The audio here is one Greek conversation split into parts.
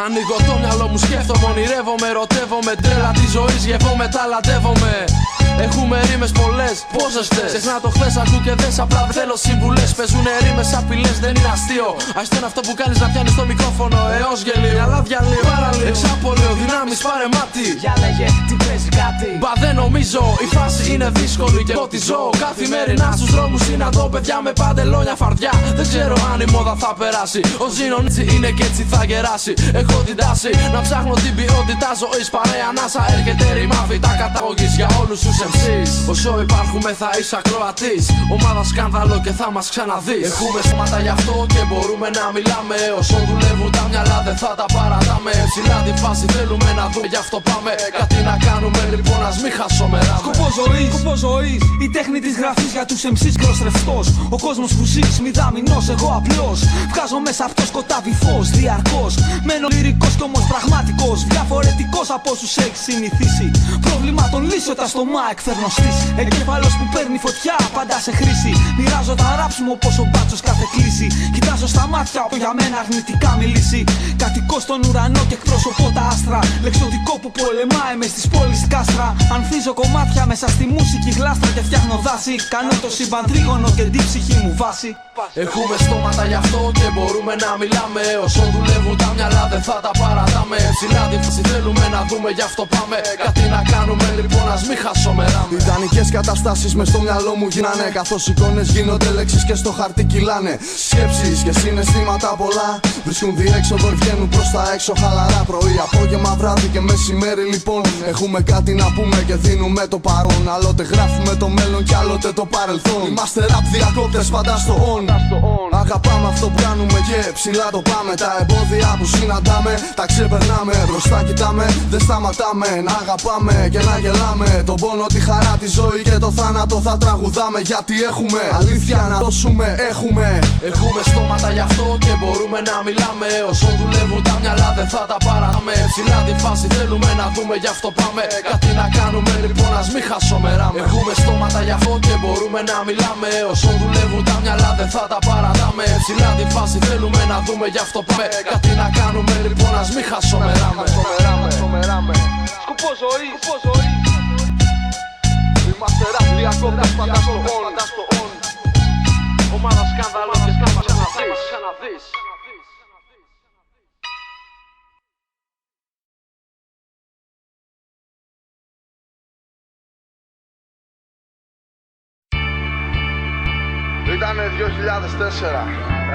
Ανοίγω το μυαλό μου, σκέφτομαι, ονειρεύομαι, ερωτεύομαι. Τρέλα τη ζωή, γεύομαι, ταλαντεύομαι. Έχουμε ρήμες πολλές, πόσες θες? Ξεχνά το χθες, ακού και δες, απλά δεν θέλω συμβουλές. Παίζουνε ρήμες, απειλές, δεν είναι αστείο. Ας είναι αυτό που κάνεις να πιάνεις το μικρόφωνο έως γελίο. Μυαλά διαλύω, παραλύω, εξάπολιο, δυνάμεις πάρε μάτι. Για λέγε, τι παίζει κάτι? Μπα δεν νομίζω, η φάση είναι δύσκολη και εγώ τη ζω. Καθημερινά στους δρόμους συναντώ παιδιά με παντελόνια φαρδιά. Δεν ξέρω αν η μόδα θα περάσει. Ο Ζήνων έτσι είναι και έτσι θα γεράσει. Έχω την τάση να ψάχνω την ποιότητα ζωής. Παρέα ανάσα έρχεται ρήμα β' καταγωγής για όλους τους MCs. Όσο υπάρχουμε θα είσαι ακροατής. Ομάδα σκάνδαλο και θα μας ξαναδείς. Έχουμε σώματα γι' αυτό και μπορούμε να μιλάμε. Όσο δουλεύουν τα μυαλά δεν θα τα παρατάμε. Ψηλά τη φάση θέλουμε να δούμε, γι' αυτό πάμε. Κάτι να κάνουμε λοιπόν, ας μη χασομεράμε. Σκοπό ζωής, η τέχνη της γραφής για τους MCs γκρος ρευστός. Ο κόσμος που ζεις μη δαμηνός, εγώ απλός. Βγάζω μέσα από το σκοτάδι φως διαρκώς. Μένω λυρικός κι όμως πραγματικός. Διαφορετικός από όσους έχεις συνηθίσει. Πρόβλημα τον λύσω όταν στο mic φέρνω στήση. Εγκέφαλος που παίρνει φωτιά πάντα σε χρήση. Μοιράζω τα ράψιμο όπως ο μπάτσος κάθε κλίση. Κοιτάζω στα μάτια όπου για μένα αρνητικά μιλήσει. Κατοικώ στον ουρανό και εκπροσωπώ τα άστρα. Λεξιωτικό που πολεμάει μες στις πόλεις κάστρα. Ανθίζω κομμάτια μέσα στη μουσική γλάστρα και φτιάχνω δάση. Κάνω το σύμπαν τρίγωνο και την ψυχή μου βάση. Έχουμε στόματα γι' αυτό και μπορούμε να μιλάμε. Όσο δουλεύουν τα μυαλά δεν θα τα παρατάμε. Ψηλά τη φάση θέλουμε να δούμε, γι' αυτό πάμε. Κάτι να κάνουμε λοιπόν, ας μη χασομεράμε. Ιδανικές καταστάσεις μες στο μυαλό μου γίνανε. Καθώς εικόνες γίνονται λέξεις και στο χαρτί κυλάνε. Σκέψεις και συναισθήματα πολλά βρίσκουν διέξοδο, βγαίνουν προς τα έξω χαλαρά. Πρωί, απόγευμα, βράδυ και μεσημέρι λοιπόν. Έχουμε κάτι να πούμε και δίνουμε το παρόν. Άλλοτε γράφουμε το μέλλον κι άλλοτε το παρελθόν. Είμαστε rap διακόπτες πάντα στο on. Αγαπάμε αυτό που κάνουμε και ψηλά το πάμε. Τα εμπόδια που συναντάμε τα ξεπερνάμε. Μπροστά κοιτάμε, δεν σταματάμε. Να αγαπάμε και να γελάμε. Τον πόνο, τη χαρά, τη ζωή και το θάνατο θα τραγουδάμε. Γιατί έχουμε αλήθεια να δώσουμε, έχουμε. Έχουμε στόματα γι' αυτό και μπορούμε να μιλάμε. Όσο δουλεύουν τα μυαλά δεν θα τα παράμε. Ψηλά τη φάση θέλουμε να δούμε, γι' αυτό πάμε. Κάτι να κάνουμε λοιπόν, ας μη χασομεράμε. Έχουμε στόματα γι' αυτό και μπορούμε να μιλάμε. Όσο δουλεύουν τα μυαλά δεν θα τα παρατάμε. Ψηλά τη φάση θέλουμε να δούμε, γι' αυτό πάμε. Κάτι να κάνουμε λοιπόν, ας μη χασομεράμε. Σκοπό ζωή. Είμαστε rap διακόπτες πάντα στο on. Ομάδα σκάνδαλο και θα μας ξαναδείς. Ήτανε 2004,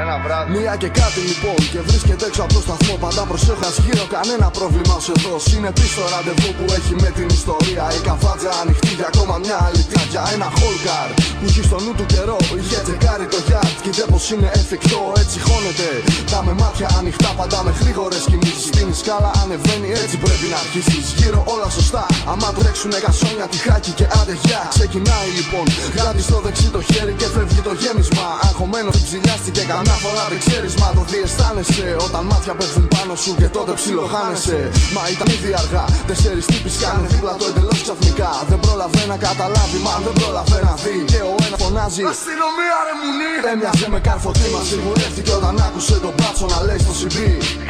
ένα βράδυ. Μία και κάτι λοιπόν και βρίσκεται έξω από το σταθμό. Πάντα προσέχω, ας γύρω κανένα πρόβλημα ως εδώ. Συνεπής στο ραντεβού που έχει με την ιστορία. Η καφάτζα ανοιχτή για ακόμα μια αλήθεια. Για ένα χόλκαρ που έχει στο νου του καιρό. Είχε τσεκάρει το γιάρτ και είδε πως είναι εφικτό. Έτσι χώνεται τα με μάτια ανοιχτά, πάντα με γρήγορες κινήσεις. Στην σκάλα ανεβαίνει, έτσι πρέπει να αρχίσεις. Γύρω όλα σωστά, άμα τρέξουνε κασόνια, τυχάκι και άντε γεια. Ξεκινάει λοιπόν, γράφει στο δεξί το χέρι και φεύγει το γέμισμα. Αγχωμένος ψηλιάστηκε καμιά φορά, δεν ξέρεις μα το διαισθάνεσαι. Όταν μάτια πέφτουν πάνω σου και τότε ψιλοχάνεσαι. Μα ήταν ήδη αργά, 4 τύποι σκάνε δίπλα το εντελώς ξαφνικά. Δεν πρόλαβε να καταλάβει, μα δεν πρόλαβε να δει. Και ο ένας φωνάζει αστυνομία ρε μουνί. Έμοιαζε με καρφωτή, μα σιγουρεύτηκε όταν άκουσε τον μπάτσο να λέει στο CD.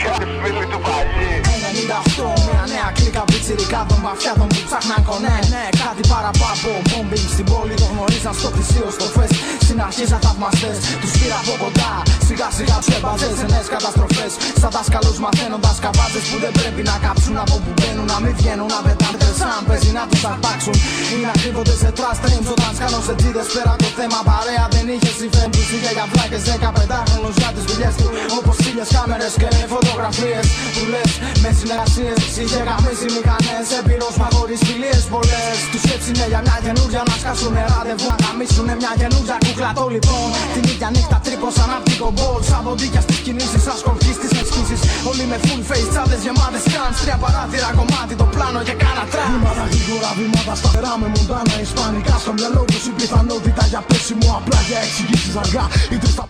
Κάτι φίλοι του παλιοί. 98, μια νέα κλίκα πιτσιρικάδων μαφιάδων που ψάχναν κονέ. Ναι, κάτι παραπάνω, bombing στην πόλη. Το γνωρίζαν στο πλησίο, στο φεστ. Στην αρχή σαν θαυμαστές, τους πήρα από κοντά. Σιγά σιγά τους έμπαζες σε νέες καταστροφές. Σαν δάσκαλους μαθαίνοντας καβάτες που δεν πρέπει να κάψουν. Από που μπαίνουν να μην βγαίνουν, να πετάνε σαν παίζει να τους αρπάξουν. Ή να κρύβονται σε trash streams όταν σκάνω σε τζίδες. Πέρα το θέμα παρέα δεν είχε συμφέρον. Τους είχε για βλάκες 15χρονους για τις δουλειές του. Όπως χίλιες κάμερες και φωτογραφίες. Που λες με συνεργασίες, είχε γαμίσει μηχανές. Εμπειρός μα χωρίς φιλίες πολλές. Τους έψινε για μια καινούρια να σκάσουνε ραντεβού. Να γαμίσουνε μια καινούρια κούκλα το λοιπόν. Την ίδια νύχτα τρύπωσαν απ' την κομπόλ. Σαν ποντίκια στις κινήσεις, σαν σκορπί στις εξκίσεις. Όλοι με full face, τσάντες γεμάτες κάνς. 3 παράθυρα κομμάτι, το πλάνο και κάνα τραπ. Βήματα γρήγορα, βήματα σταθερά με μοντάνα ισπανικά. Στο μυαλό τους η πιθανότητα για πέσιμο, απλά για εξηγήσεις αργά. Οι τρεις θα